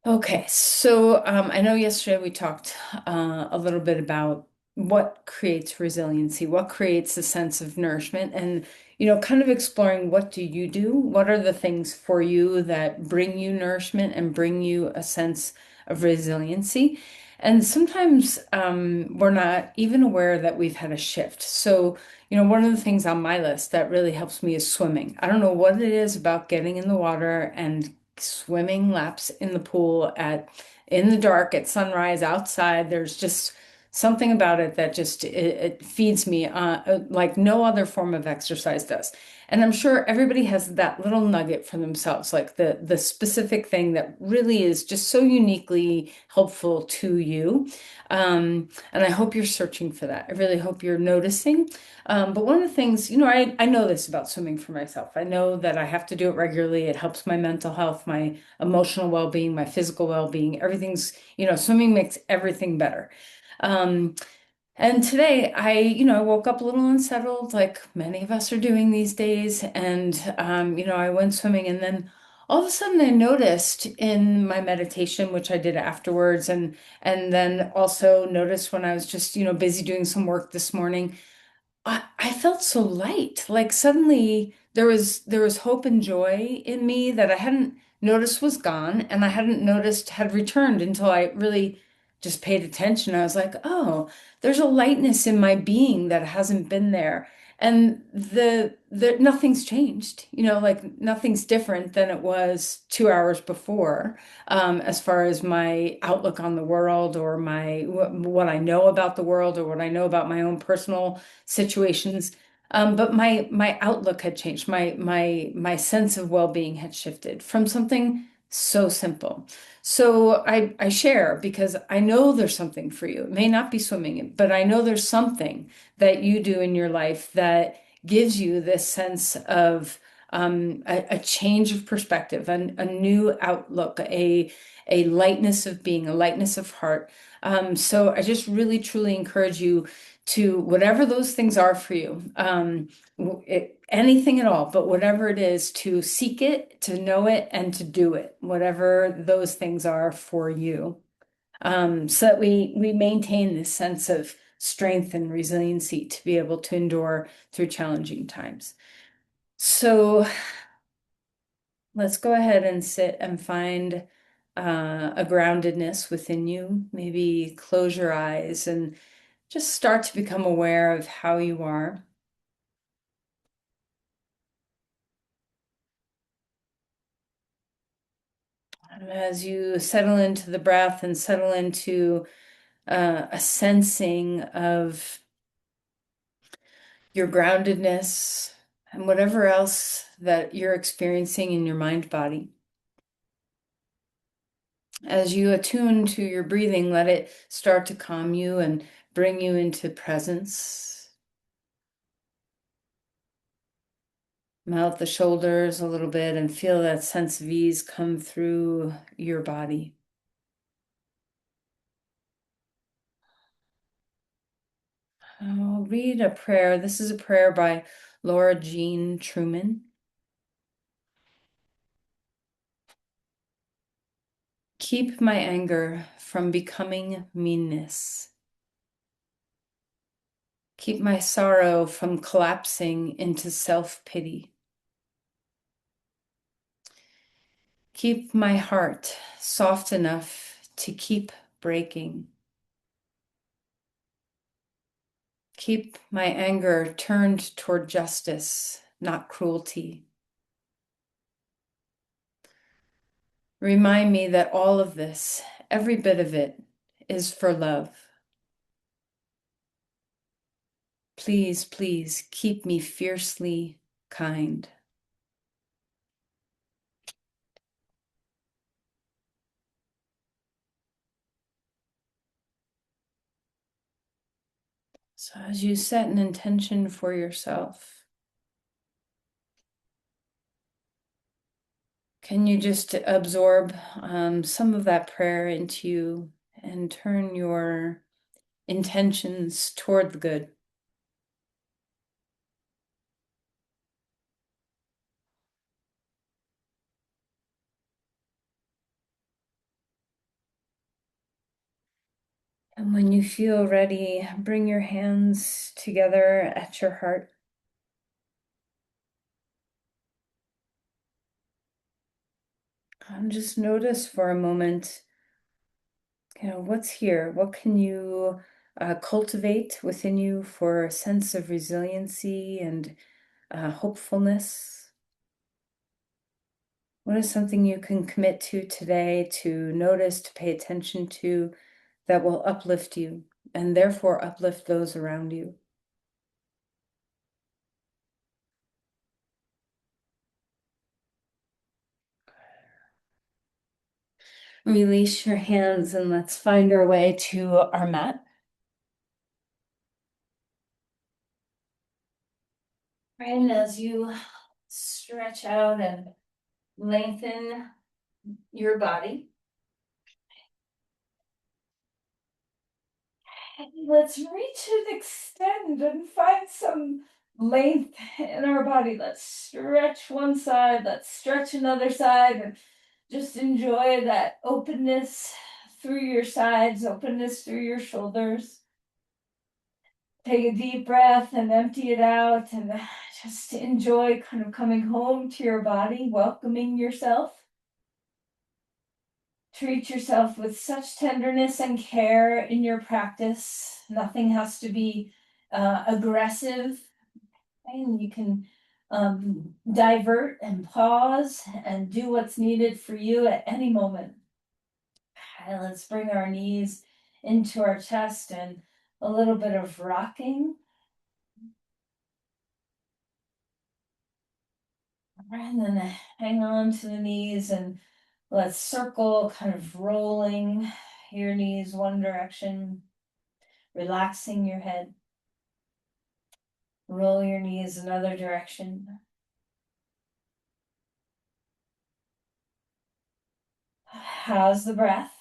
Okay, so I know yesterday we talked a little bit about what creates resiliency, what creates a sense of nourishment, and kind of exploring what do you do? What are the things for you that bring you nourishment and bring you a sense of resiliency? And sometimes we're not even aware that we've had a shift. So, one of the things on my list that really helps me is swimming. I don't know what it is about getting in the water and swimming laps in the pool at in the dark at sunrise outside. There's just something about it that just it feeds me like no other form of exercise does. And I'm sure everybody has that little nugget for themselves, like the specific thing that really is just so uniquely helpful to you. And I hope you're searching for that. I really hope you're noticing. But one of the things, I know this about swimming for myself. I know that I have to do it regularly. It helps my mental health, my emotional well-being, my physical well-being. Everything's, swimming makes everything better. Um, and today I woke up a little unsettled, like many of us are doing these days. And, I went swimming and then all of a sudden I noticed in my meditation, which I did afterwards, and then also noticed when I was just, busy doing some work this morning. I felt so light. Like suddenly there was hope and joy in me that I hadn't noticed was gone and I hadn't noticed had returned until I really just paid attention. I was like, oh, there's a lightness in my being that hasn't been there. And the nothing's changed, like nothing's different than it was 2 hours before, as far as my outlook on the world or my what I know about the world or what I know about my own personal situations. But my outlook had changed. My sense of well-being had shifted from something so simple. So I share because I know there's something for you. It may not be swimming, but I know there's something that you do in your life that gives you this sense of a change of perspective, a new outlook, a lightness of being, a lightness of heart. So I just really truly encourage you to whatever those things are for you, anything at all, but whatever it is, to seek it, to know it, and to do it, whatever those things are for you, so that we maintain this sense of strength and resiliency to be able to endure through challenging times. So let's go ahead and sit and find a groundedness within you. Maybe close your eyes and just start to become aware of how you are. As you settle into the breath and settle into a sensing of your groundedness and whatever else that you're experiencing in your mind body. As you attune to your breathing, let it start to calm you and bring you into presence. Melt the shoulders a little bit and feel that sense of ease come through your body. I'll read a prayer. This is a prayer by Laura Jean Truman. Keep my anger from becoming meanness. Keep my sorrow from collapsing into self-pity. Keep my heart soft enough to keep breaking. Keep my anger turned toward justice, not cruelty. Remind me that all of this, every bit of it, is for love. Please, please keep me fiercely kind. So as you set an intention for yourself, can you just absorb some of that prayer into you and turn your intentions toward the good? And when you feel ready, bring your hands together at your heart. And just notice for a moment, what's here? What can you cultivate within you for a sense of resiliency and hopefulness? What is something you can commit to today to notice, to pay attention to, that will uplift you and therefore uplift those around you? Release your hands and let's find our way to our mat. And as you stretch out and lengthen your body, let's reach and extend and find some length in our body. Let's stretch one side, let's stretch another side, and just enjoy that openness through your sides, openness through your shoulders. Take a deep breath and empty it out, and just enjoy kind of coming home to your body, welcoming yourself. Treat yourself with such tenderness and care in your practice. Nothing has to be aggressive, and you can divert and pause and do what's needed for you at any moment. Okay, let's bring our knees into our chest and a little bit of rocking. And then hang on to the knees and let's circle, kind of rolling your knees one direction, relaxing your head. Roll your knees another direction. How's the breath?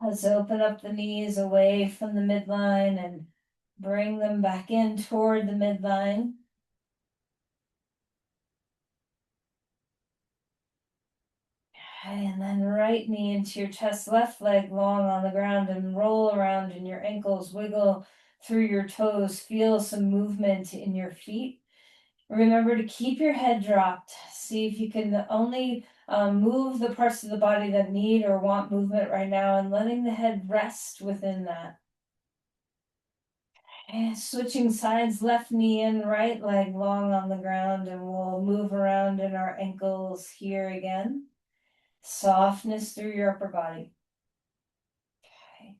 Let's open up the knees away from the midline and bring them back in toward the midline. Okay, and then right knee into your chest, left leg long on the ground, and roll around in your ankles, wiggle through your toes, feel some movement in your feet. Remember to keep your head dropped. See if you can only move the parts of the body that need or want movement right now, and letting the head rest within that. And switching sides, left knee in, right leg long on the ground, and we'll move around in our ankles here again. Softness through your upper body. Okay.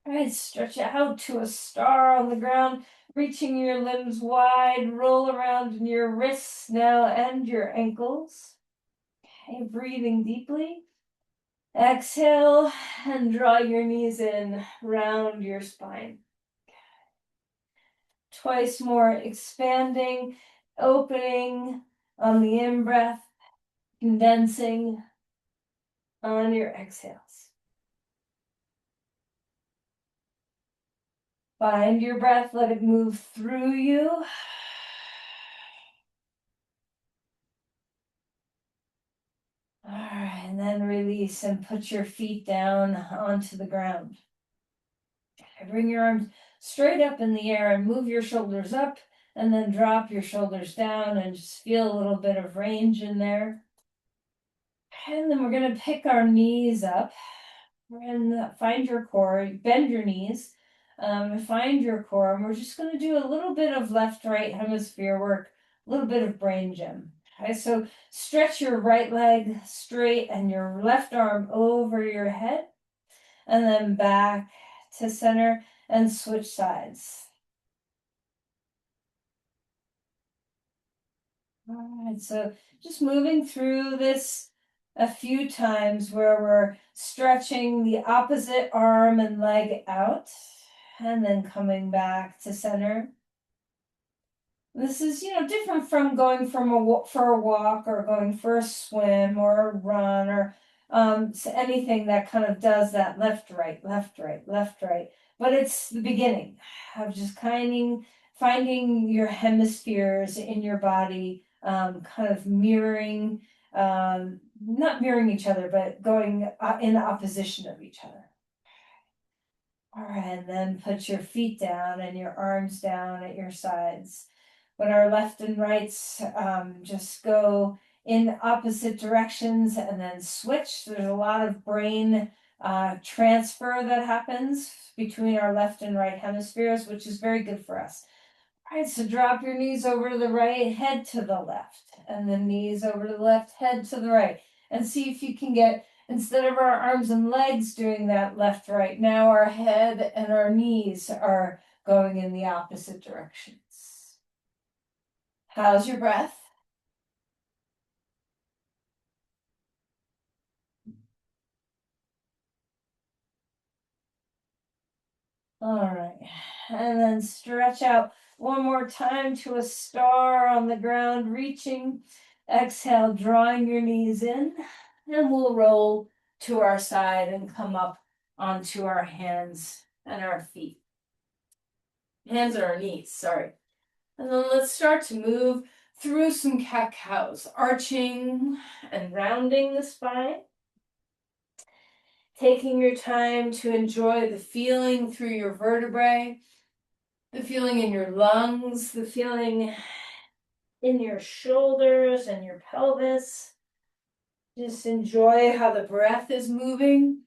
All right, stretch out to a star on the ground, reaching your limbs wide, roll around in your wrists now and your ankles. Okay, breathing deeply. Exhale and draw your knees in, round your spine. Twice more, expanding, opening on the in-breath, condensing on your exhales. Find your breath, let it move through you. All right, and then release and put your feet down onto the ground. Bring your arms straight up in the air and move your shoulders up, and then drop your shoulders down and just feel a little bit of range in there. And then we're going to pick our knees up. We're going to find your core, bend your knees, find your core, and we're just going to do a little bit of left-right hemisphere work, a little bit of brain gym. Okay, so stretch your right leg straight and your left arm over your head, and then back to center and switch sides. All right, so just moving through this a few times where we're stretching the opposite arm and leg out and then coming back to center. This is, different from going for a walk or going for a swim or a run or anything that kind of does that left, right, left, right, left, right. But it's the beginning of just finding your hemispheres in your body, kind of mirroring, not mirroring each other, but going in opposition of each other. All right, then put your feet down and your arms down at your sides. When our left and rights just go in opposite directions and then switch, there's a lot of brain transfer that happens between our left and right hemispheres, which is very good for us. All right, so drop your knees over to the right, head to the left, and then knees over to the left, head to the right. And see if you can get, instead of our arms and legs doing that left, right, now our head and our knees are going in the opposite directions. How's your breath? All right, and then stretch out one more time to a star on the ground, reaching. Exhale, drawing your knees in, and we'll roll to our side and come up onto our hands and our feet. Hands and our knees, sorry. And then let's start to move through some cat cows, arching and rounding the spine. Taking your time to enjoy the feeling through your vertebrae, the feeling in your lungs, the feeling in your shoulders and your pelvis. Just enjoy how the breath is moving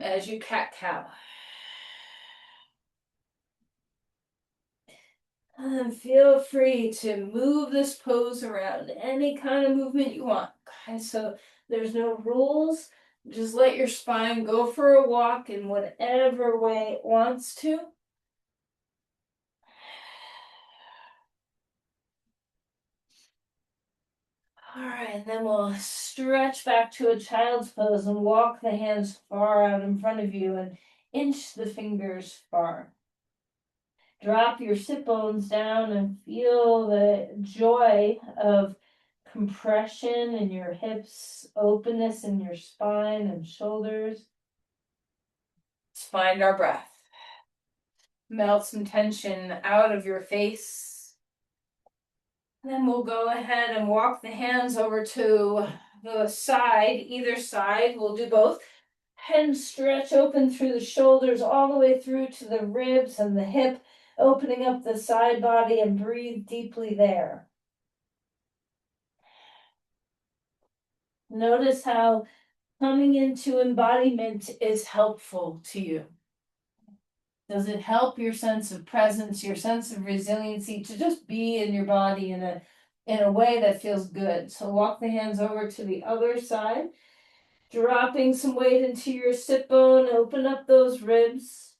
as you cat cow. And feel free to move this pose around any kind of movement you want. Okay, so there's no rules. Just let your spine go for a walk in whatever way it wants to. All right, and then we'll stretch back to a child's pose and walk the hands far out in front of you and inch the fingers far. Drop your sit bones down and feel the joy of compression in your hips, openness in your spine and shoulders. Let's find our breath. Melt some tension out of your face. Then we'll go ahead and walk the hands over to the side, either side. We'll do both. And stretch open through the shoulders all the way through to the ribs and the hip, opening up the side body and breathe deeply there. Notice how coming into embodiment is helpful to you. Does it help your sense of presence, your sense of resiliency to just be in your body in a way that feels good? So walk the hands over to the other side, dropping some weight into your sit bone, open up those ribs.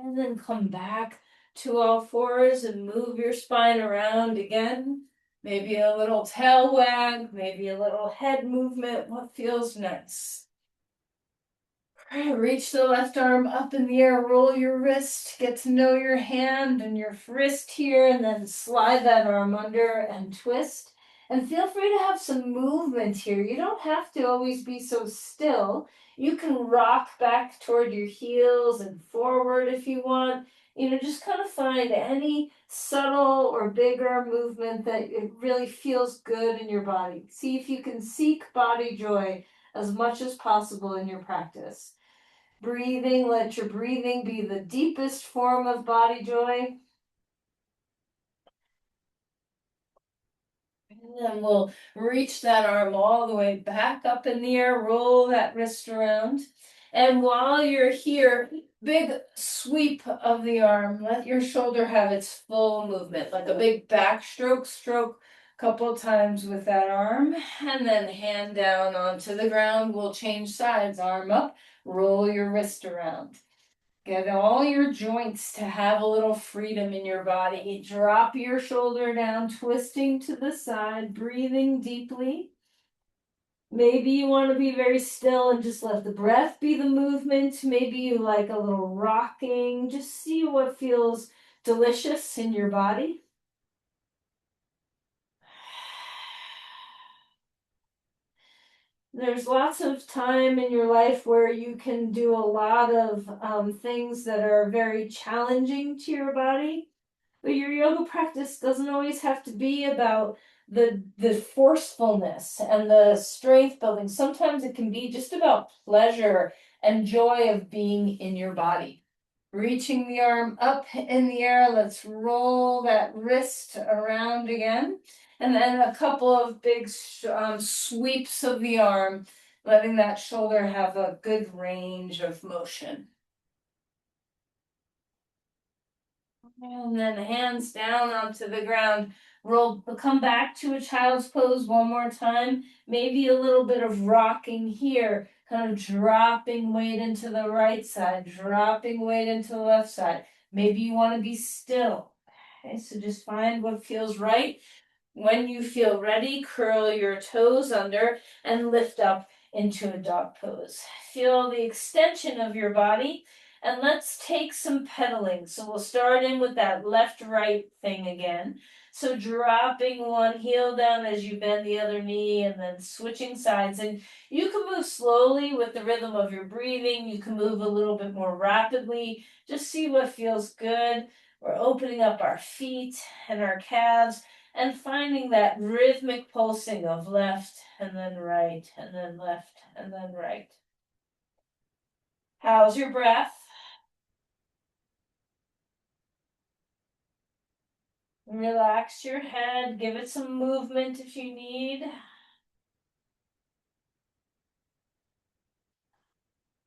And then come back to all fours and move your spine around again. Maybe a little tail wag, maybe a little head movement, what feels nice. Reach the left arm up in the air, roll your wrist, get to know your hand and your wrist here, and then slide that arm under and twist. And feel free to have some movement here. You don't have to always be so still. You can rock back toward your heels and forward if you want. Just kind of find any subtle or bigger movement that it really feels good in your body. See if you can seek body joy as much as possible in your practice. Breathing, let your breathing be the deepest form of body joy. And then we'll reach that arm all the way back up in the air, roll that wrist around. And while you're here, big sweep of the arm. Let your shoulder have its full movement, like a big backstroke, stroke a couple times with that arm. And then hand down onto the ground. We'll change sides, arm up, roll your wrist around. Get all your joints to have a little freedom in your body. Drop your shoulder down, twisting to the side, breathing deeply. Maybe you want to be very still and just let the breath be the movement. Maybe you like a little rocking. Just see what feels delicious in your body. There's lots of time in your life where you can do a lot of things that are very challenging to your body. But your yoga practice doesn't always have to be about the forcefulness and the strength building. Sometimes it can be just about pleasure and joy of being in your body. Reaching the arm up in the air, let's roll that wrist around again. And then a couple of big sweeps of the arm, letting that shoulder have a good range of motion. And then hands down onto the ground. Roll, come back to a child's pose one more time. Maybe a little bit of rocking here, kind of dropping weight into the right side, dropping weight into the left side. Maybe you want to be still. Okay, so just find what feels right. When you feel ready, curl your toes under and lift up into a dog pose. Feel the extension of your body, and let's take some pedaling. So we'll start in with that left-right thing again. So dropping one heel down as you bend the other knee and then switching sides. And you can move slowly with the rhythm of your breathing. You can move a little bit more rapidly. Just see what feels good. We're opening up our feet and our calves and finding that rhythmic pulsing of left and then right and then left and then right. How's your breath? Relax your head, give it some movement if you need.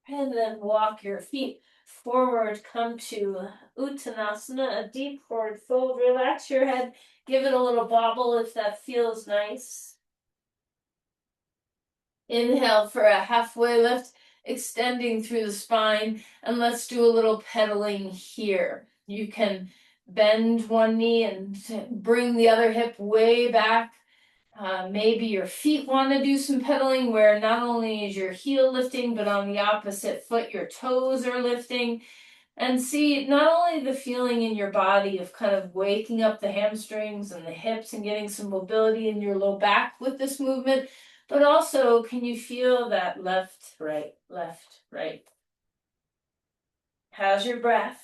And then walk your feet forward, come to Uttanasana, a deep forward fold. Relax your head, give it a little bobble if that feels nice. Inhale for a halfway lift, extending through the spine, and let's do a little pedaling here. You can bend one knee and bring the other hip way back. Maybe your feet want to do some pedaling where not only is your heel lifting, but on the opposite foot, your toes are lifting. And see not only the feeling in your body of kind of waking up the hamstrings and the hips and getting some mobility in your low back with this movement, but also can you feel that left, right, left, right? How's your breath?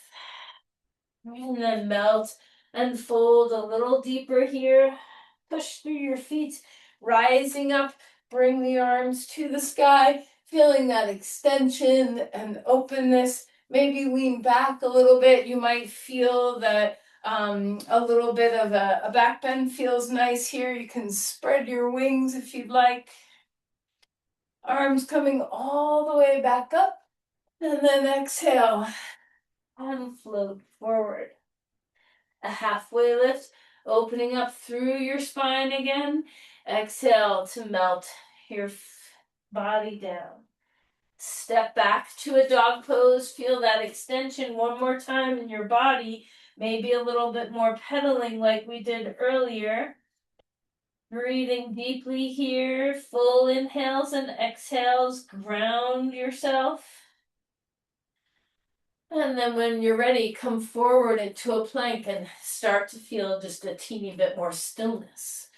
And then melt and fold a little deeper here. Push through your feet, rising up, bring the arms to the sky, feeling that extension and openness. Maybe lean back a little bit. You might feel that a little bit of a back bend feels nice here. You can spread your wings if you'd like. Arms coming all the way back up. And then exhale and float forward. A halfway lift, opening up through your spine again. Exhale to melt your body down. Step back to a dog pose. Feel that extension one more time in your body. Maybe a little bit more pedaling like we did earlier. Breathing deeply here. Full inhales and exhales. Ground yourself. And then when you're ready, come forward into a plank and start to feel just a teeny bit more stillness.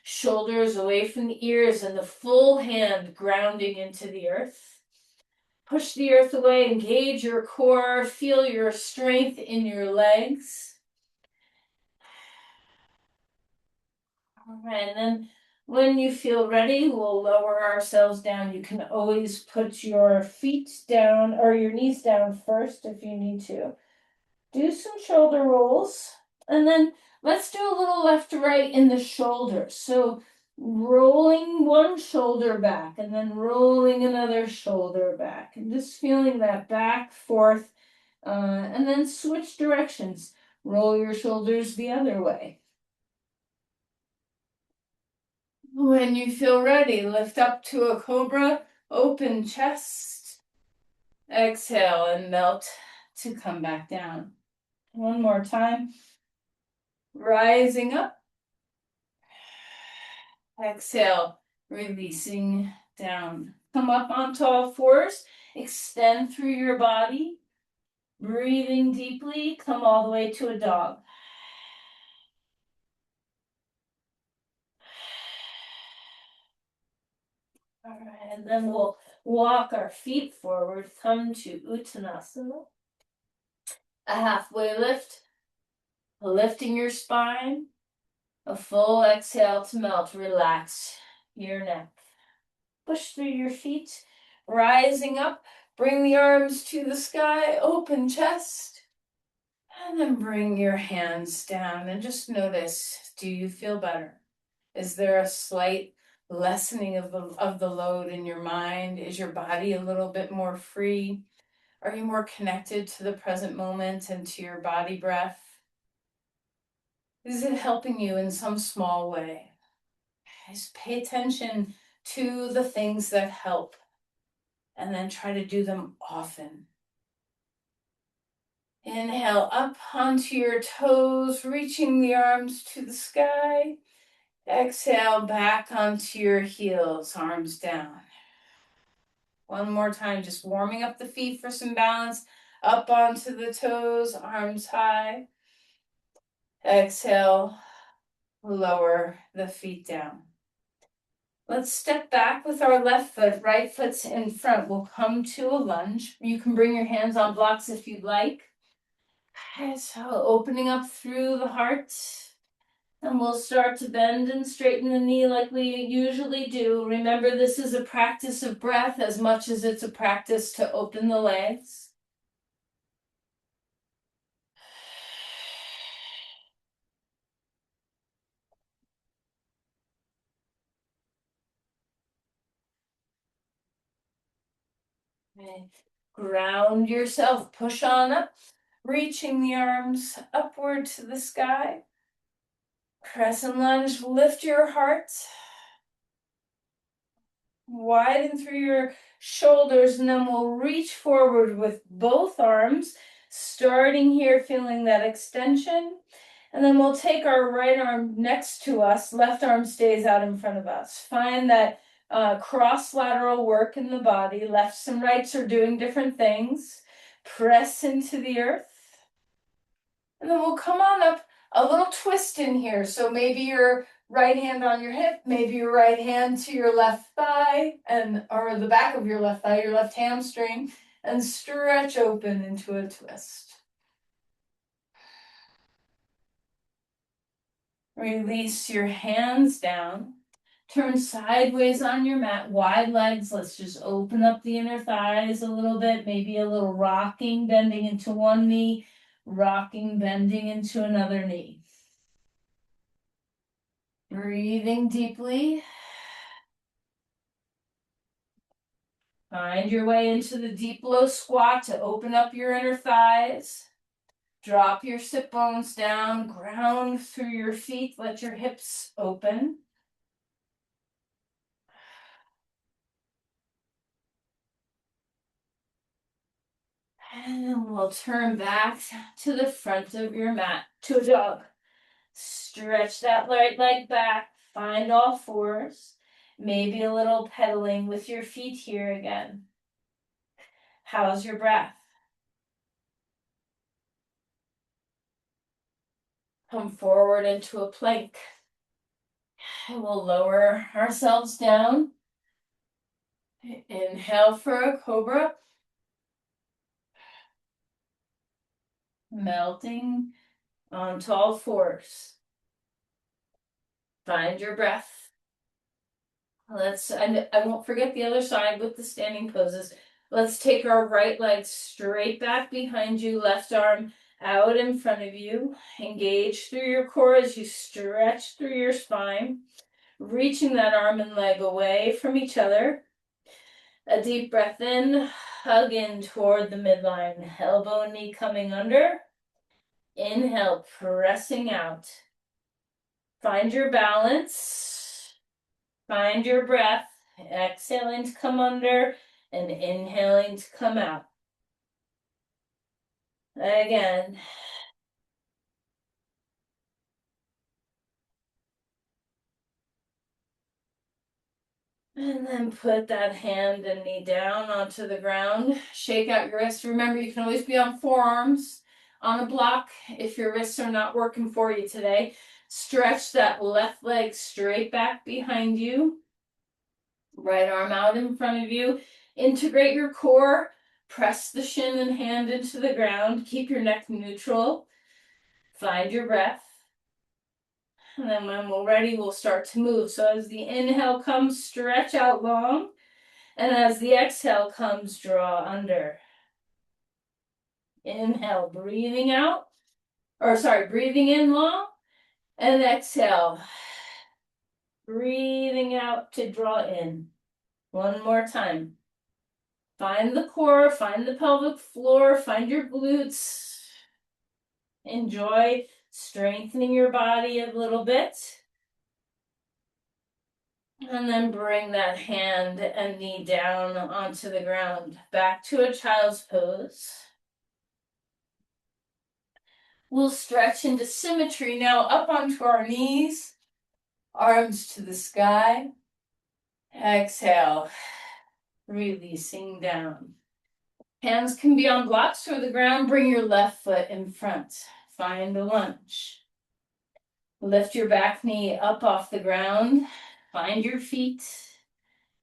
Shoulders away from the ears and the full hand grounding into the earth. Push the earth away, engage your core, feel your strength in your legs. All right, and then when you feel ready, we'll lower ourselves down. You can always put your feet down or your knees down first if you need to. Do some shoulder rolls, and then let's do a little left to right in the shoulders. So rolling one shoulder back and then rolling another shoulder back and just feeling that back, forth, and then switch directions. Roll your shoulders the other way. When you feel ready, lift up to a cobra, open chest, exhale and melt to come back down. One more time. Rising up. Exhale, releasing down. Come up onto all fours. Extend through your body. Breathing deeply. Come all the way to a dog. All right, and then we'll walk our feet forward. Come to Uttanasana. A halfway lift. Lifting your spine. A full exhale to melt. Relax your neck. Push through your feet. Rising up. Bring the arms to the sky. Open chest. And then bring your hands down and just notice, do you feel better? Is there a slight lessening of the load in your mind? Is your body a little bit more free? Are you more connected to the present moment and to your body breath? Is it helping you in some small way? Just pay attention to the things that help and then try to do them often. Inhale up onto your toes, reaching the arms to the sky. Exhale back onto your heels, arms down. One more time, just warming up the feet for some balance. Up onto the toes, arms high. Exhale, lower the feet down. Let's step back with our left foot, right foot's in front. We'll come to a lunge. You can bring your hands on blocks if you'd like. So opening up through the heart. And we'll start to bend and straighten the knee like we usually do. Remember, this is a practice of breath as much as it's a practice to open the legs. Okay. Ground yourself, push on up, reaching the arms upward to the sky. Crescent lunge, lift your heart. Widen through your shoulders, and then we'll reach forward with both arms, starting here, feeling that extension. And then we'll take our right arm next to us, left arm stays out in front of us. Find that cross lateral work in the body. Lefts and rights are doing different things. Press into the earth. And then we'll come on up, a little twist in here. So maybe your right hand on your hip, maybe your right hand to your left thigh, or the back of your left thigh, your left hamstring, and stretch open into a twist. Release your hands down. Turn sideways on your mat, wide legs. Let's just open up the inner thighs a little bit, maybe a little rocking, bending into one knee, rocking, bending into another knee. Breathing deeply. Find your way into the deep low squat to open up your inner thighs. Drop your sit bones down, ground through your feet, let your hips open. And then we'll turn back to the front of your mat to a dog. Stretch that right leg back, find all fours. Maybe a little pedaling with your feet here again. How's your breath? Come forward into a plank. And we'll lower ourselves down. Inhale for a cobra. Melting onto all fours. Find your breath. I won't forget the other side with the standing poses. Let's take our right leg straight back behind you, left arm out in front of you. Engage through your core as you stretch through your spine, reaching that arm and leg away from each other. A deep breath in, hug in toward the midline, elbow and knee coming under. Inhale, pressing out. Find your balance. Find your breath. Exhaling to come under and inhaling to come out. Again. And then put that hand and knee down onto the ground. Shake out your wrists. Remember, you can always be on forearms on a block if your wrists are not working for you today. Stretch that left leg straight back behind you. Right arm out in front of you. Integrate your core. Press the shin and hand into the ground. Keep your neck neutral. Find your breath. And then when we're ready, we'll start to move. So as the inhale comes, stretch out long. And as the exhale comes, draw under. Inhale, breathing out. Or sorry, breathing in long. And exhale. Breathing out to draw in. One more time. Find the core, find the pelvic floor, find your glutes. Enjoy strengthening your body a little bit. And then bring that hand and knee down onto the ground. Back to a child's pose. We'll stretch into symmetry now, up onto our knees, arms to the sky. Exhale, releasing down. Hands can be on blocks or the ground. Bring your left foot in front. Find a lunge. Lift your back knee up off the ground. Find your feet.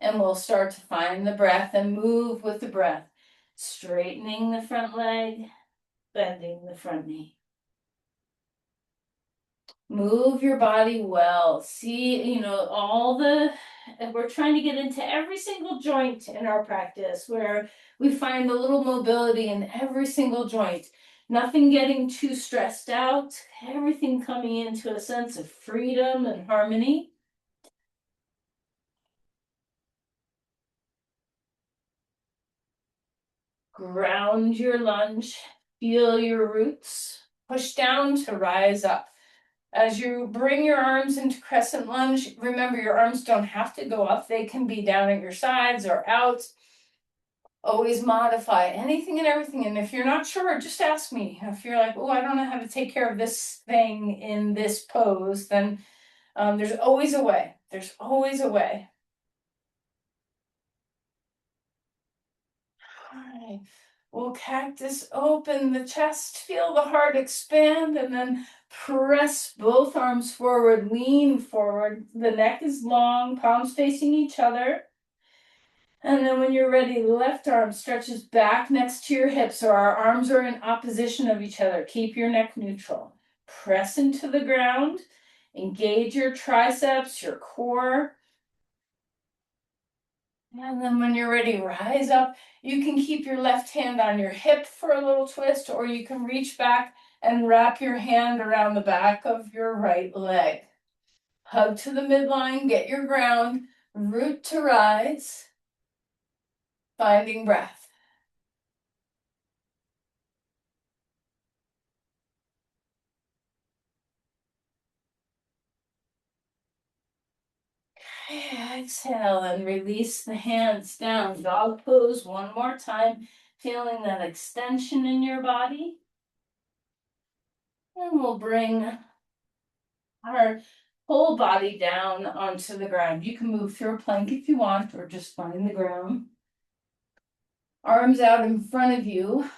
And we'll start to find the breath and move with the breath. Straightening the front leg, bending the front knee. Move your body well. See, we're trying to get into every single joint in our practice where we find a little mobility in every single joint. Nothing getting too stressed out, everything coming into a sense of freedom and harmony. Ground your lunge, feel your roots, push down to rise up. As you bring your arms into crescent lunge, remember your arms don't have to go up. They can be down at your sides or out. Always modify anything and everything. And if you're not sure, just ask me. If you're like, oh, I don't know how to take care of this thing in this pose, then there's always a way. There's always a way. All right. We'll cactus open the chest, feel the heart expand, and then press both arms forward, lean forward. The neck is long, palms facing each other. And then when you're ready, left arm stretches back next to your hips, so our arms are in opposition of each other. Keep your neck neutral. Press into the ground. Engage your triceps, your core. And then when you're ready, rise up. You can keep your left hand on your hip for a little twist, or you can reach back and wrap your hand around the back of your right leg. Hug to the midline, get your ground, root to rise, finding breath. Exhale and release the hands down. Dog pose one more time, feeling that extension in your body. And we'll bring our whole body down onto the ground. You can move through a plank if you want, or just find the ground. Arms out in front of you,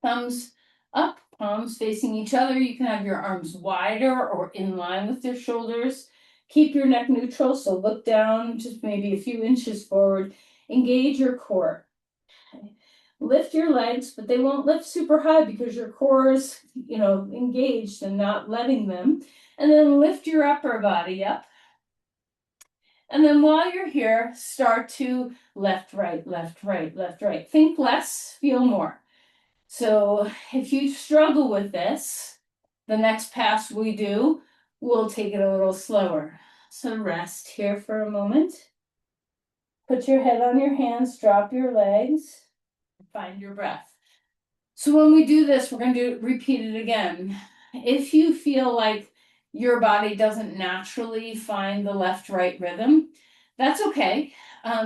thumbs up, palms facing each other. You can have your arms wider or in line with your shoulders. Keep your neck neutral, so look down just maybe a few inches forward. Engage your core. Lift your legs, but they won't lift super high because your core is, engaged and not letting them. And then lift your upper body up. And then while you're here, start to left, right, left, right, left, right. Think less, feel more. So if you struggle with this, the next pass we do, we'll take it a little slower. So rest here for a moment. Put your head on your hands, drop your legs, find your breath. So when we do this, we're going to repeat it again. If you feel like your body doesn't naturally find the left-right rhythm, that's okay.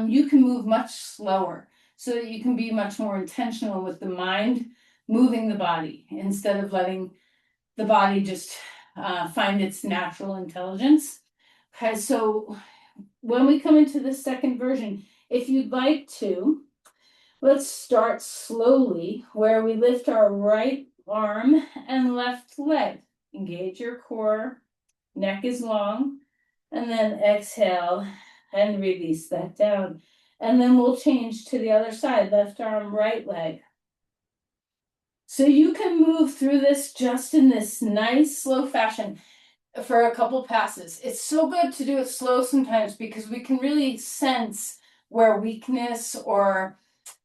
You can move much slower so that you can be much more intentional with the mind moving the body instead of letting the body just find its natural intelligence. Okay, so when we come into the second version, if you'd like to, let's start slowly where we lift our right arm and left leg. Engage your core, neck is long, and then exhale and release that down. And then we'll change to the other side, left arm, right leg. So you can move through this just in this nice slow fashion for a couple passes. It's so good to do it slow sometimes because we can really sense where weakness or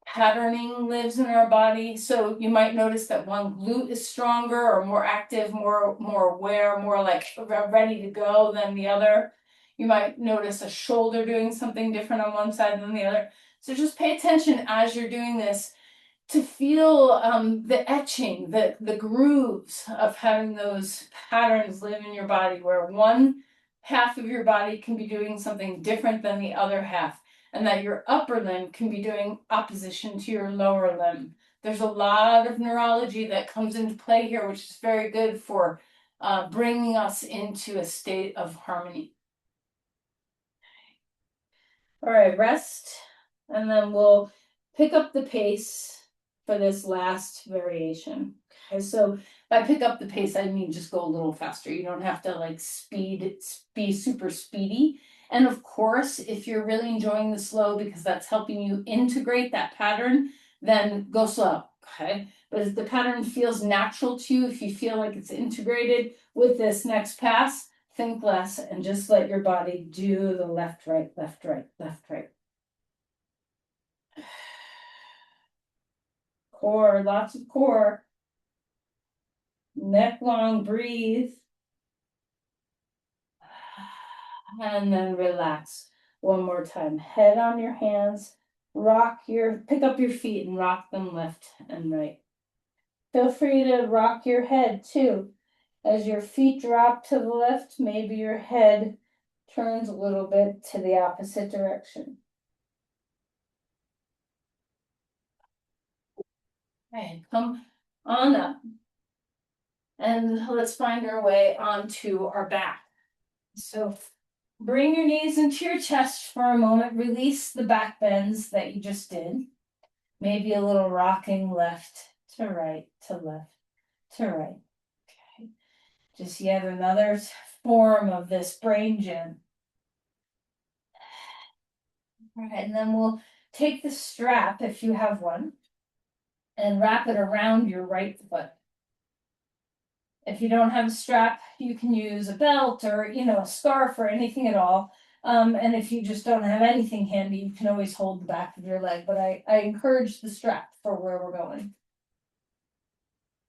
patterning lives in our body. So you might notice that one glute is stronger or more active, more aware, more like ready to go than the other. You might notice a shoulder doing something different on one side than the other. So just pay attention as you're doing this to feel the etching, the grooves of having those patterns live in your body, where one half of your body can be doing something different than the other half, and that your upper limb can be doing opposition to your lower limb. There's a lot of neurology that comes into play here, which is very good for bringing us into a state of harmony. All right, rest, and then we'll pick up the pace for this last variation. Okay, so if I pick up the pace, I mean just go a little faster. You don't have to like be super speedy. And of course, if you're really enjoying the slow because that's helping you integrate that pattern, then go slow. Okay. But if the pattern feels natural to you, if you feel like it's integrated with this next pass, think less and just let your body do the left, right, left, right, left, right. Core, lots of core. Neck long, breathe. And then relax. One more time. Head on your hands. Pick up your feet and rock them left and right. Feel free to rock your head too. As your feet drop to the left, maybe your head turns a little bit to the opposite direction. Okay, come on up. And let's find our way onto our back. So bring your knees into your chest for a moment. Release the back bends that you just did. Maybe a little rocking left to right to left to right. Okay. Just yet another form of this brain gym. All right, and then we'll take the strap, if you have one, and wrap it around your right foot. If you don't have a strap, you can use a belt or, a scarf or anything at all. And if you just don't have anything handy, you can always hold the back of your leg. But I encourage the strap for where we're going.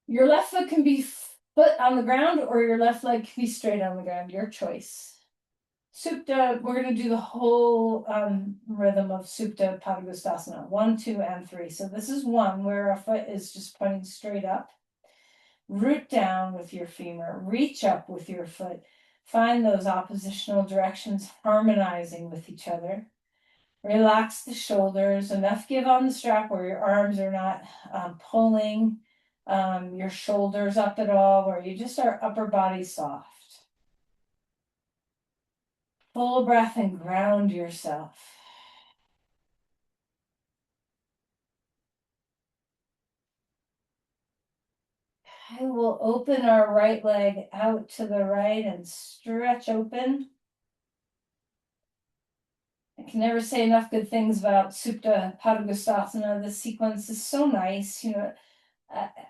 Your left foot can be foot on the ground or your left leg can be straight on the ground, your choice. Supta, we're going to do the whole rhythm of Supta Padangusthasana, 1, 2, and 3. So this is 1 where our foot is just pointing straight up. Root down with your femur, reach up with your foot. Find those oppositional directions harmonizing with each other. Relax the shoulders, enough give on the strap where your arms are not pulling your shoulders up at all, where you just are upper body soft. Full breath and ground yourself. Okay, we'll open our right leg out to the right and stretch open. I can never say enough good things about Supta Padangusthasana. This sequence is so nice.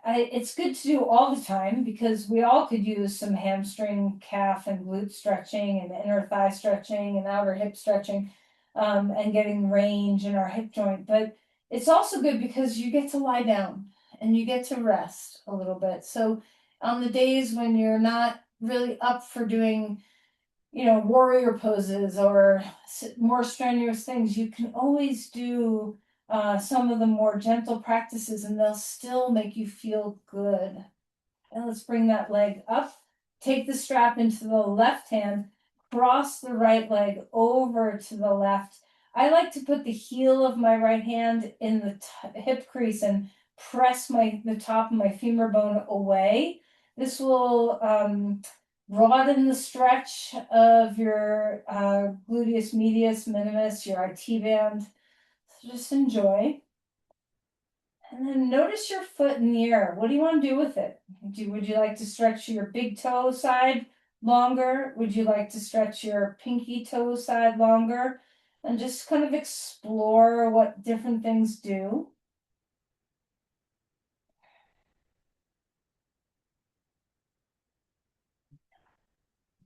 It's good to do all the time because we all could use some hamstring, calf, and glute stretching, and inner thigh stretching, and outer hip stretching, and getting range in our hip joint. But it's also good because you get to lie down and you get to rest a little bit. So on the days when you're not really up for doing warrior poses or more strenuous things, you can always do some of the more gentle practices and they'll still make you feel good. And let's bring that leg up. Take the strap into the left hand, cross the right leg over to the left. I like to put the heel of my right hand in the hip crease and press the top of my femur bone away. This will broaden the stretch of your gluteus medius minimus, your IT band. So just enjoy. And then notice your foot in the air. What do you want to do with it? Would you like to stretch your big toe side longer? Would you like to stretch your pinky toe side longer? And just kind of explore what different things do.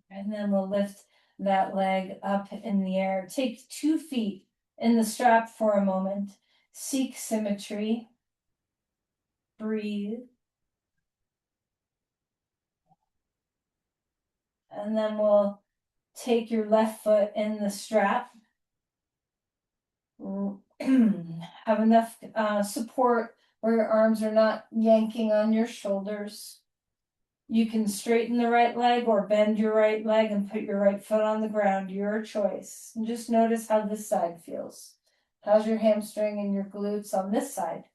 And then we'll lift that leg up in the air. Take 2 feet in the strap for a moment. Seek symmetry. Breathe. And then we'll take your left foot in the strap. Have enough support where your arms are not yanking on your shoulders. You can straighten the right leg or bend your right leg and put your right foot on the ground, your choice. And just notice how this side feels. How's your hamstring and your glutes on this side?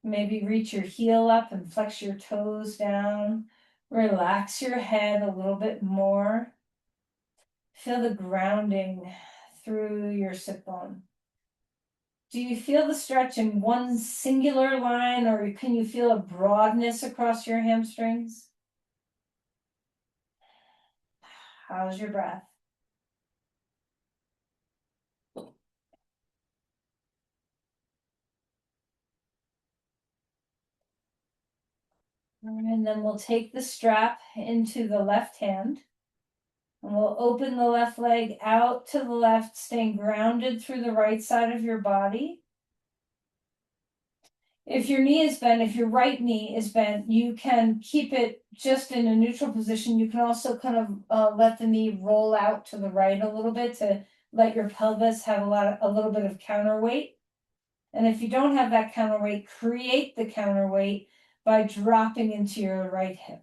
Maybe reach your heel up and flex your toes down. Relax your head a little bit more. Feel the grounding through your sit bone. Do you feel the stretch in one singular line, or can you feel a broadness across your hamstrings? How's your breath? And then we'll take the strap into the left hand. And we'll open the left leg out to the left, staying grounded through the right side of your body. If your knee is bent, if your right knee is bent, you can keep it just in a neutral position. You can also kind of let the knee roll out to the right a little bit to let your pelvis have a little bit of counterweight. And if you don't have that counterweight, create the counterweight by dropping into your right hip.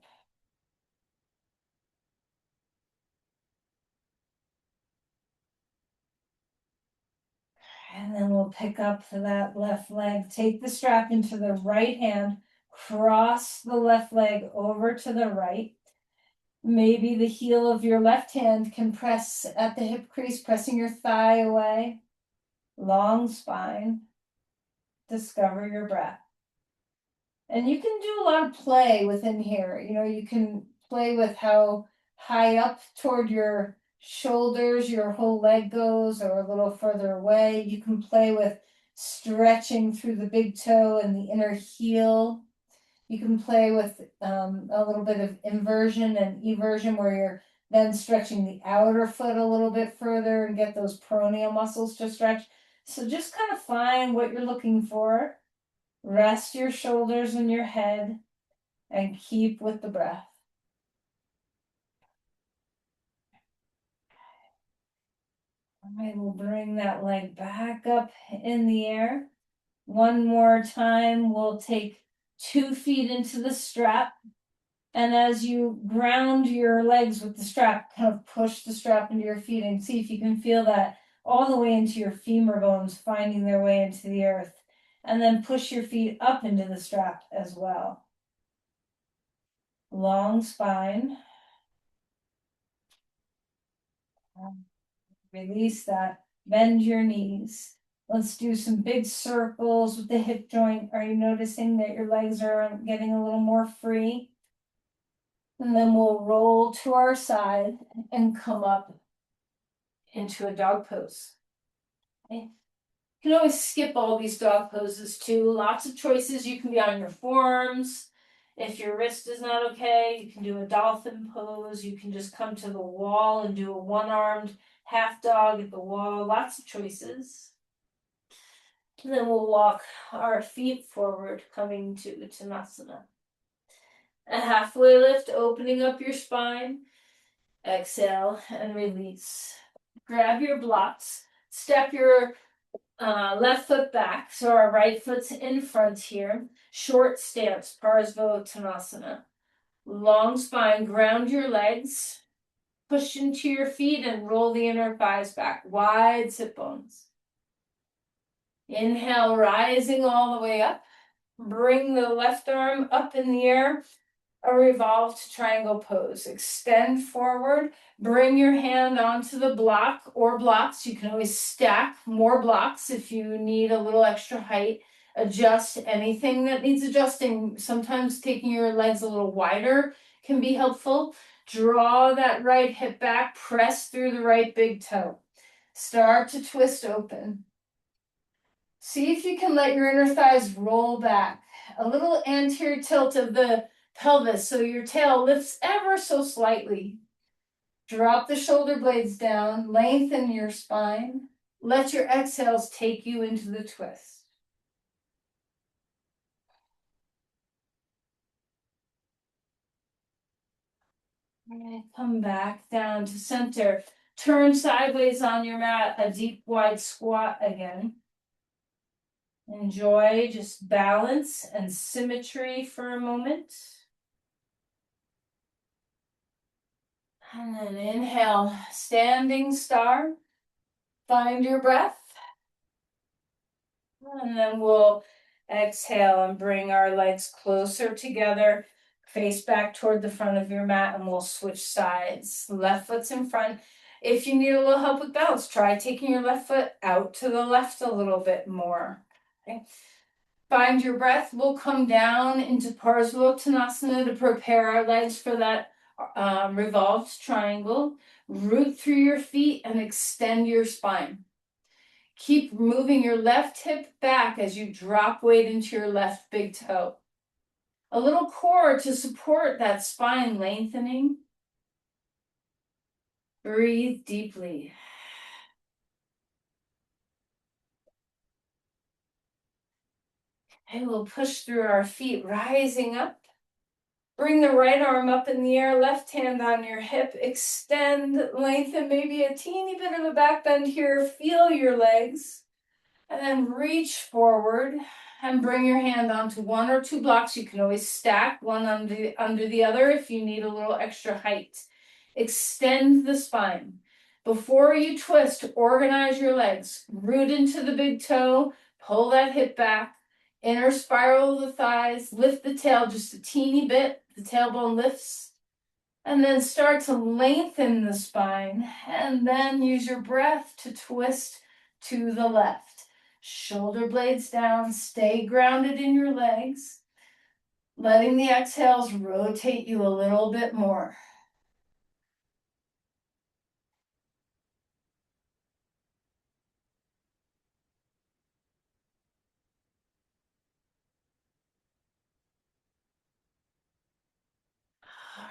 And then we'll pick up that left leg, take the strap into the right hand, cross the left leg over to the right. Maybe the heel of your left hand can press at the hip crease, pressing your thigh away. Long spine. Discover your breath. And you can do a lot of play within here. You can play with how high up toward your shoulders your whole leg goes, or a little further away. You can play with stretching through the big toe and the inner heel. You can play with a little bit of inversion and eversion, where you're then stretching the outer foot a little bit further and get those peroneal muscles to stretch. So just kind of find what you're looking for. Rest your shoulders and your head and keep with the breath. I will bring that leg back up in the air. One more time, we'll take 2 feet into the strap. And as you ground your legs with the strap, kind of push the strap into your feet and see if you can feel that all the way into your femur bones, finding their way into the earth. And then push your feet up into the strap as well. Long spine. Release that. Bend your knees. Let's do some big circles with the hip joint. Are you noticing that your legs are getting a little more free? And then we'll roll to our side and come up into a dog pose. Okay. You can always skip all these dog poses too. Lots of choices. You can be on your forearms. If your wrist is not okay, you can do a dolphin pose. You can just come to the wall and do a one-armed half dog at the wall. Lots of choices. And then we'll walk our feet forward, coming to Uttanasana. A halfway lift, opening up your spine. Exhale and release. Grab your blocks. Step your left foot back, so our right foot's in front here. Short stance, Parsvottanasana. Long spine, ground your legs. Push into your feet and roll the inner thighs back. Wide sit bones. Inhale, rising all the way up. Bring the left arm up in the air. A revolved triangle pose. Extend forward. Bring your hand onto the block or blocks. You can always stack more blocks if you need a little extra height. Adjust anything that needs adjusting. Sometimes taking your legs a little wider can be helpful. Draw that right hip back. Press through the right big toe. Start to twist open. See if you can let your inner thighs roll back. A little anterior tilt of the pelvis, so your tail lifts ever so slightly. Drop the shoulder blades down, lengthen your spine. Let your exhales take you into the twist. All right, come back down to center. Turn sideways on your mat, a deep wide squat again. Enjoy just balance and symmetry for a moment. And then inhale, standing star. Find your breath. And then we'll exhale and bring our legs closer together. Face back toward the front of your mat, and we'll switch sides. Left foot's in front. If you need a little help with balance, try taking your left foot out to the left a little bit more. Okay. Find your breath. We'll come down into Parsvottanasana to prepare our legs for that revolved triangle. Root through your feet and extend your spine. Keep moving your left hip back as you drop weight into your left big toe. A little core to support that spine lengthening. Breathe deeply. And we'll push through our feet, rising up. Bring the right arm up in the air, left hand on your hip. Extend, lengthen, maybe a teeny bit of a back bend here. Feel your legs. And then reach forward and bring your hand onto one or two blocks. You can always stack one under the other if you need a little extra height. Extend the spine. Before you twist, organize your legs. Root into the big toe, pull that hip back, inner spiral the thighs, lift the tail just a teeny bit. The tailbone lifts. And then start to lengthen the spine. And then use your breath to twist to the left. Shoulder blades down, stay grounded in your legs, letting the exhales rotate you a little bit more.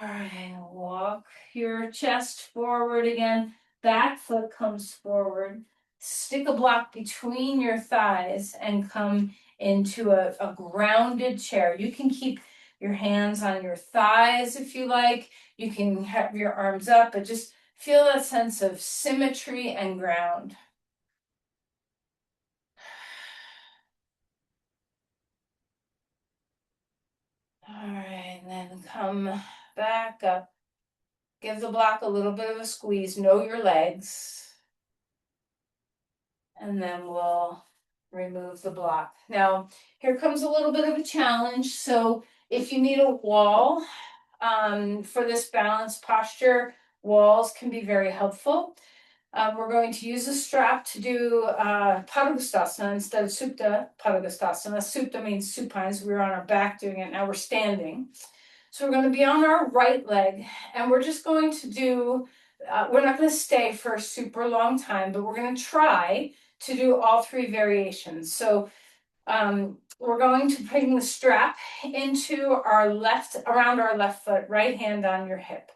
All right, walk your chest forward again. Back foot comes forward. Stick a block between your thighs and come into a grounded chair. You can keep your hands on your thighs if you like. You can have your arms up, but just feel that sense of symmetry and ground. All right, and then come back up. Give the block a little bit of a squeeze. Know your legs. And then we'll remove the block. Now, here comes a little bit of a challenge. So if you need a wall for this balanced posture, walls can be very helpful. We're going to use a strap to do Padangusthasana instead of Supta Padangusthasana. Supta means supines. We were on our back doing it. Now we're standing. So we're going to be on our right leg, and we're just going to do, we're not going to stay for a super long time, but we're going to try to do all three variations. So we're going to bring the strap into our left, around our left foot, right hand on your hip.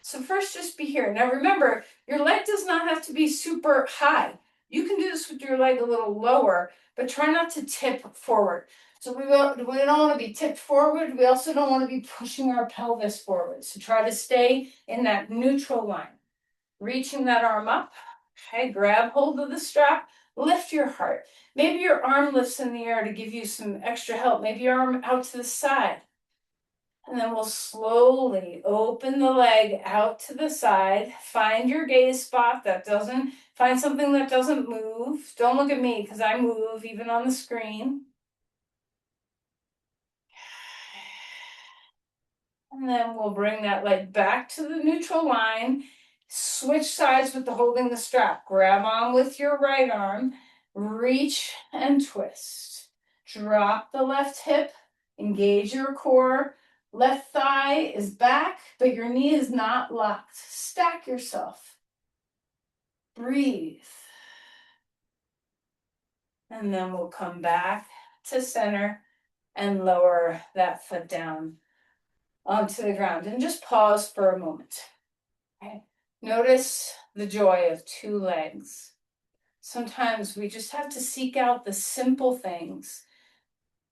So first just be here. Now remember, your leg does not have to be super high. You can do this with your leg a little lower, but try not to tip forward. So we don't want to be tipped forward. We also don't want to be pushing our pelvis forward. So try to stay in that neutral line. Reaching that arm up. Okay, grab hold of the strap. Lift your heart. Maybe your arm lifts in the air to give you some extra help. Maybe your arm out to the side. And then we'll slowly open the leg out to the side. Find your gaze spot find something that doesn't move. Don't look at me because I move even on the screen. And then we'll bring that leg back to the neutral line. Switch sides with the holding the strap. Grab on with your right arm. Reach and twist. Drop the left hip. Engage your core. Left thigh is back, but your knee is not locked. Stack yourself. Breathe. And then we'll come back to center and lower that foot down onto the ground. And just pause for a moment. Okay. Notice the joy of two legs. Sometimes we just have to seek out the simple things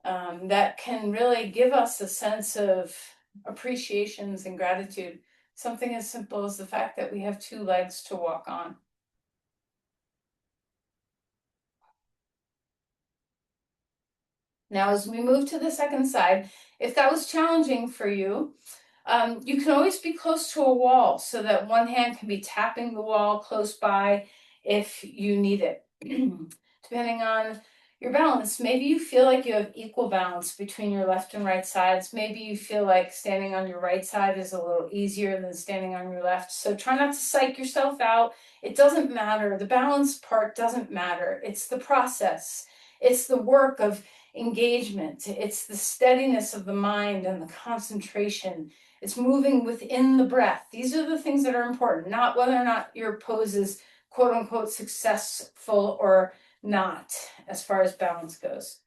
that can really give us a sense of appreciations and gratitude. Something as simple as the fact that we have two legs to walk on. Now, as we move to the second side, if that was challenging for you, you can always be close to a wall so that one hand can be tapping the wall close by if you need it. Depending on your balance, maybe you feel like you have equal balance between your left and right sides. Maybe you feel like standing on your right side is a little easier than standing on your left. So try not to psych yourself out. It doesn't matter. The balance part doesn't matter. It's the process. It's the work of engagement. It's the steadiness of the mind and the concentration. It's moving within the breath. These are the things that are important, not whether or not your pose is quote unquote successful or not as far as balance goes.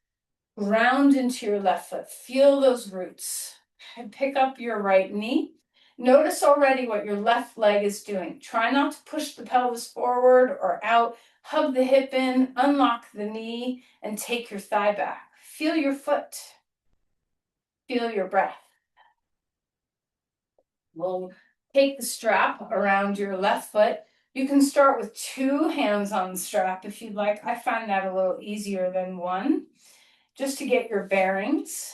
Ground into your left foot. Feel those roots. And pick up your right knee. Notice already what your left leg is doing. Try not to push the pelvis forward or out. Hug the hip in, unlock the knee, and take your thigh back. Feel your foot. Feel your breath. We'll take the strap around your left foot. You can start with two hands on the strap if you'd like. I find that a little easier than one, just to get your bearings.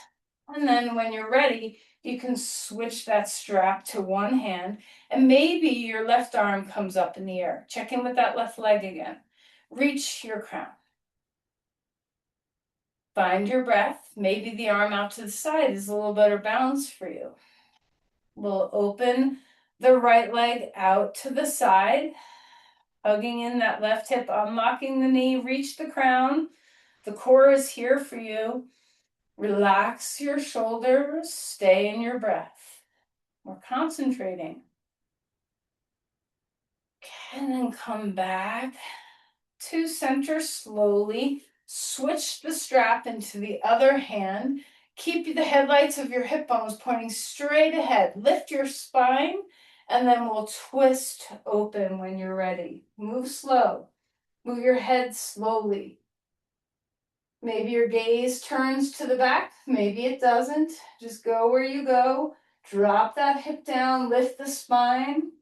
And then when you're ready, you can switch that strap to one hand, and maybe your left arm comes up in the air. Check in with that left leg again. Reach your crown. Find your breath. Maybe the arm out to the side is a little better balance for you. We'll open the right leg out to the side, hugging in that left hip, unlocking the knee, reach the crown. The core is here for you. Relax your shoulders, stay in your breath. We're concentrating. And then come back to center slowly. Switch the strap into the other hand. Keep the headlights of your hip bones pointing straight ahead. Lift your spine, and then we'll twist open when you're ready. Move slow. Move your head slowly. Maybe your gaze turns to the back. Maybe it doesn't. Just go where you go. Drop that hip down. Lift the spine.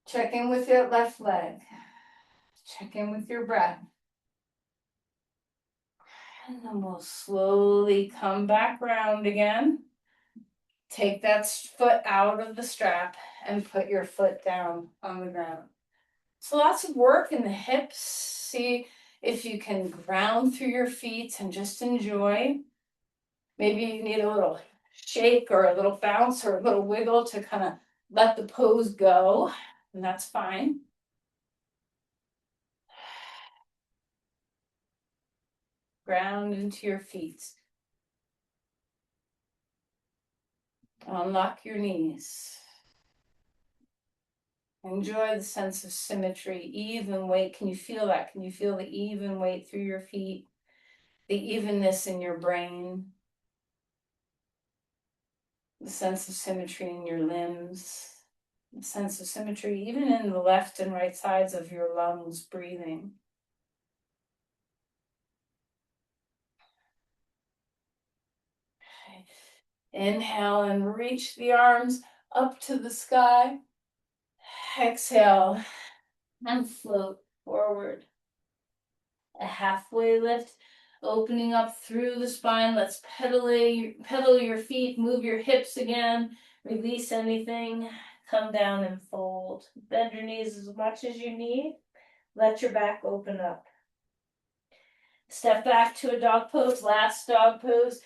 Check in with your left leg. Check in with your breath. And then we'll slowly come back round again. Take that foot out of the strap and put your foot down on the ground. So lots of work in the hips. See if you can ground through your feet and just enjoy. Maybe you need a little shake or a little bounce or a little wiggle to kind of let the pose go, and that's fine. Ground into your feet. Unlock your knees. Enjoy the sense of symmetry, even weight. Can you feel that? Can you feel the even weight through your feet? The evenness in your brain? The sense of symmetry in your limbs? The sense of symmetry even in the left and right sides of your lungs breathing. Okay. Inhale and reach the arms up to the sky. Exhale and float forward. A halfway lift, opening up through the spine. Let's pedal your feet, move your hips again, release anything, come down and fold. Bend your knees as much as you need. Let your back open up. Step back to a dog pose, last dog pose.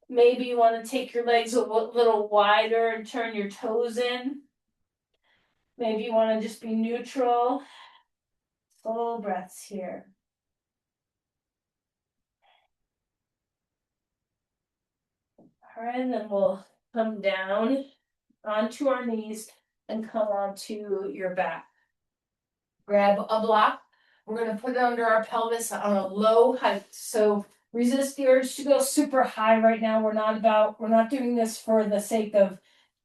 Maybe you want to take your legs a little wider and turn your toes in. Maybe you want to just be neutral. Full breaths here. All right, and then we'll come down onto our knees and come onto your back. Grab a block. We're going to put it under our pelvis on a low height. So resist the urge to go super high right now. We're not doing this for the sake of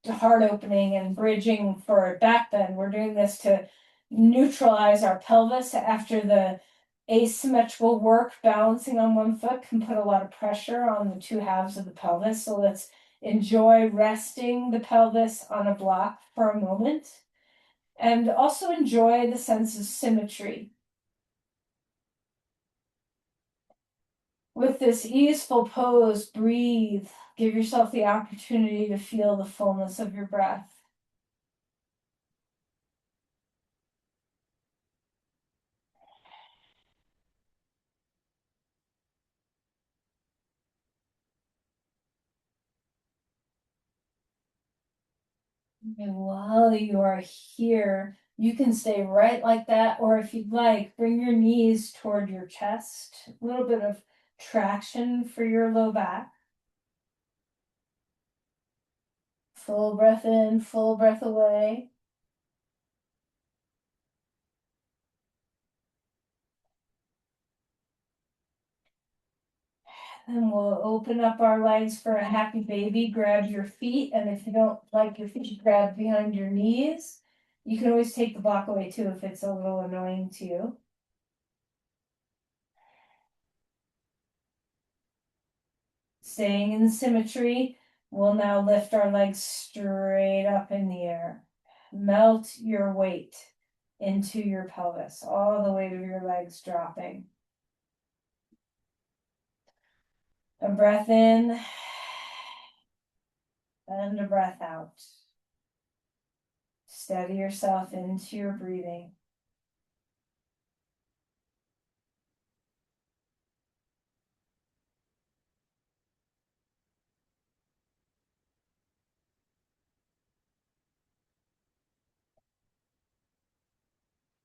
heart opening and bridging for back bend. We're doing this to neutralize our pelvis after the asymmetrical work. Balancing on one foot can put a lot of pressure on the two halves of the pelvis. So let's enjoy resting the pelvis on a block for a moment and also enjoy the sense of symmetry. With this easeful pose, breathe. Give yourself the opportunity to feel the fullness of your breath. And while you are here, you can stay right like that, or if you'd like, bring your knees toward your chest. A little bit of traction for your low back. Full breath in, full breath away. And we'll open up our legs for a happy baby. Grab your feet, and if you don't like your feet, grab behind your knees. You can always take the block away too if it's a little annoying to you. Staying in symmetry, we'll now lift our legs straight up in the air. Melt your weight into your pelvis, all the weight of your legs dropping. A breath in and a breath out. Steady yourself into your breathing.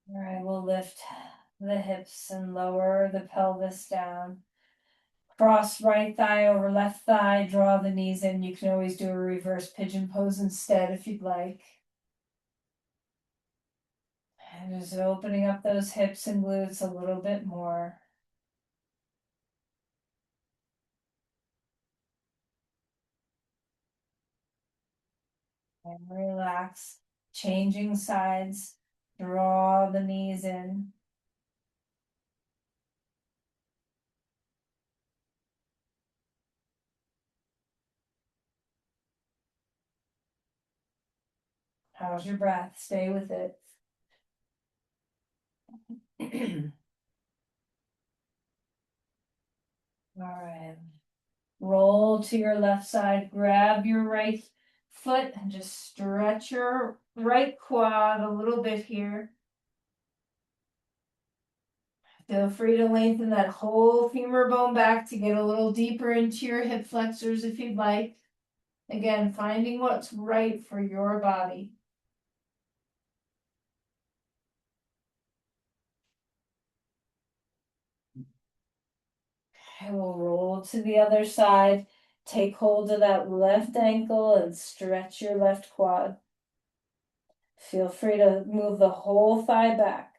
All right, we'll lift the hips and lower the pelvis down. Cross right thigh over left thigh, draw the knees in. You can always do a reverse pigeon pose instead if you'd like. And just opening up those hips and glutes a little bit more. And relax. Changing sides. Draw the knees in. How's your breath? Stay with it. All right. Roll to your left side. Grab your right foot and just stretch your right quad a little bit here. Feel free to lengthen that whole femur bone back to get a little deeper into your hip flexors if you'd like. Again, finding what's right for your body. I will roll to the other side. Take hold of that left ankle and stretch your left quad. Feel free to move the whole thigh back.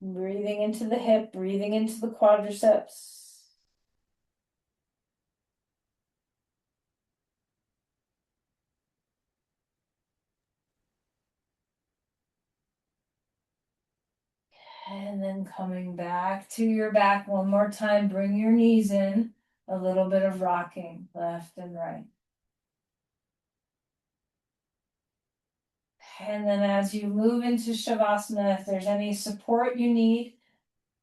Breathing into the hip, breathing into the quadriceps. And then coming back to your back one more time, bring your knees in, a little bit of rocking left and right. And then as you move into Shavasana, if there's any support you need,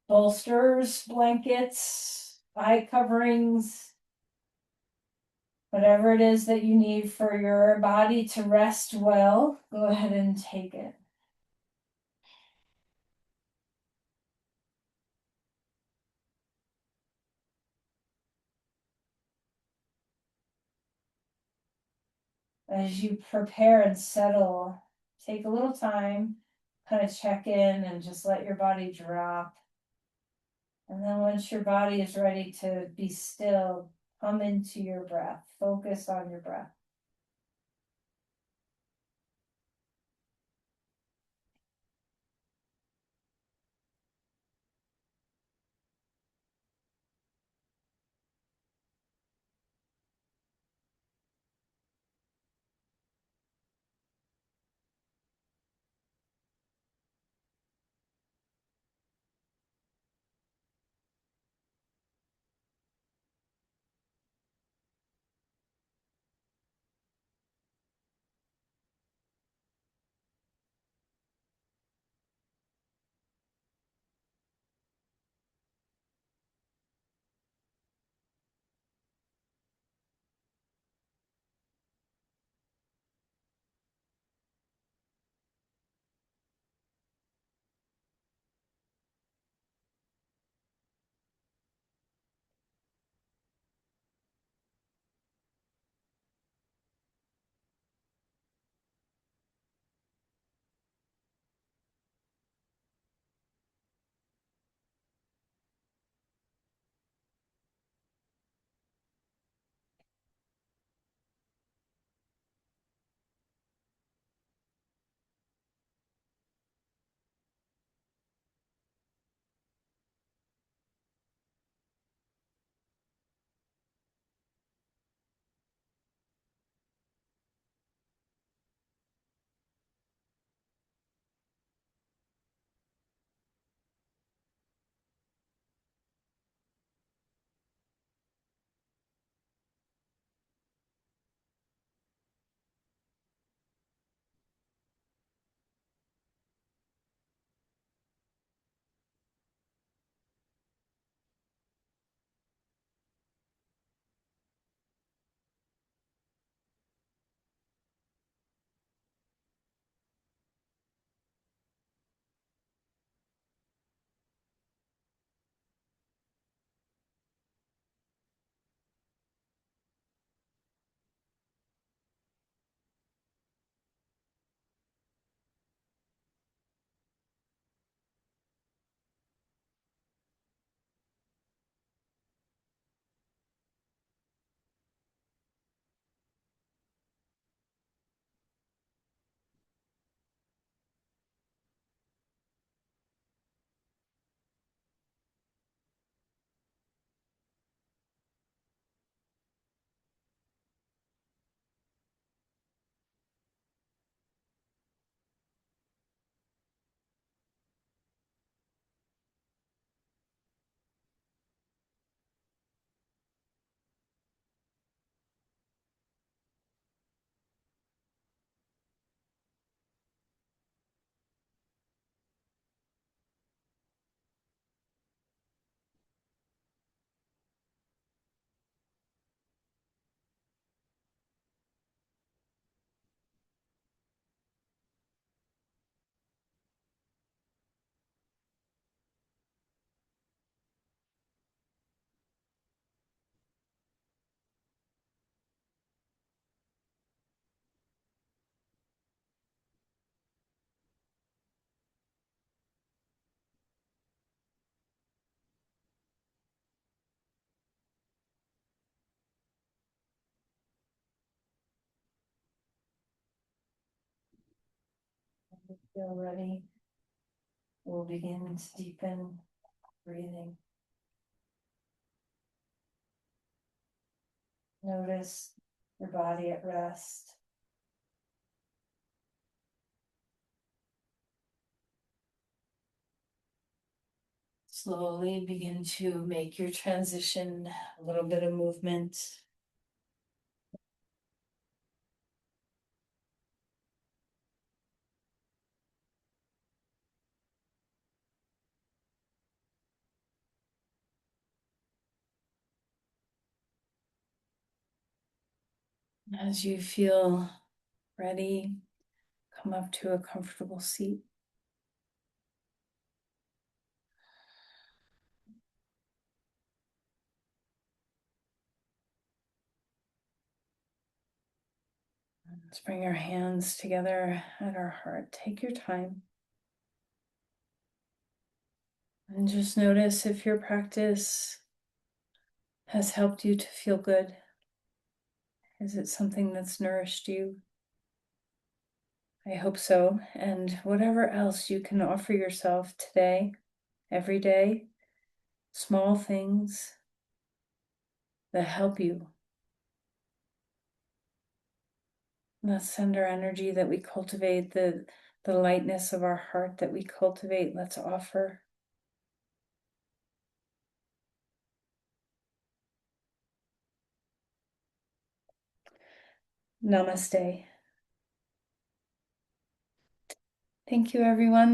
bolsters, blankets, eye coverings, whatever it is that you need for your body to rest well, go ahead and take it. As you prepare and settle, take a little time, kind of check in and just let your body drop. And then once your body is ready to be still, come into your breath. Focus on your breath. Feel ready. We'll begin to deepen breathing. Notice your body at rest. Slowly begin to make your transition, a little bit of movement. As you feel ready, come up to a comfortable seat. Let's bring our hands together at our heart. Take your time. And just notice if your practice has helped you to feel good. Is it something that's nourished you? I hope so. And whatever else you can offer yourself today, every day, small things that help you. Let's send our energy that we cultivate, the lightness of our heart that we cultivate. Let's offer. Namaste. Thank you, everyone.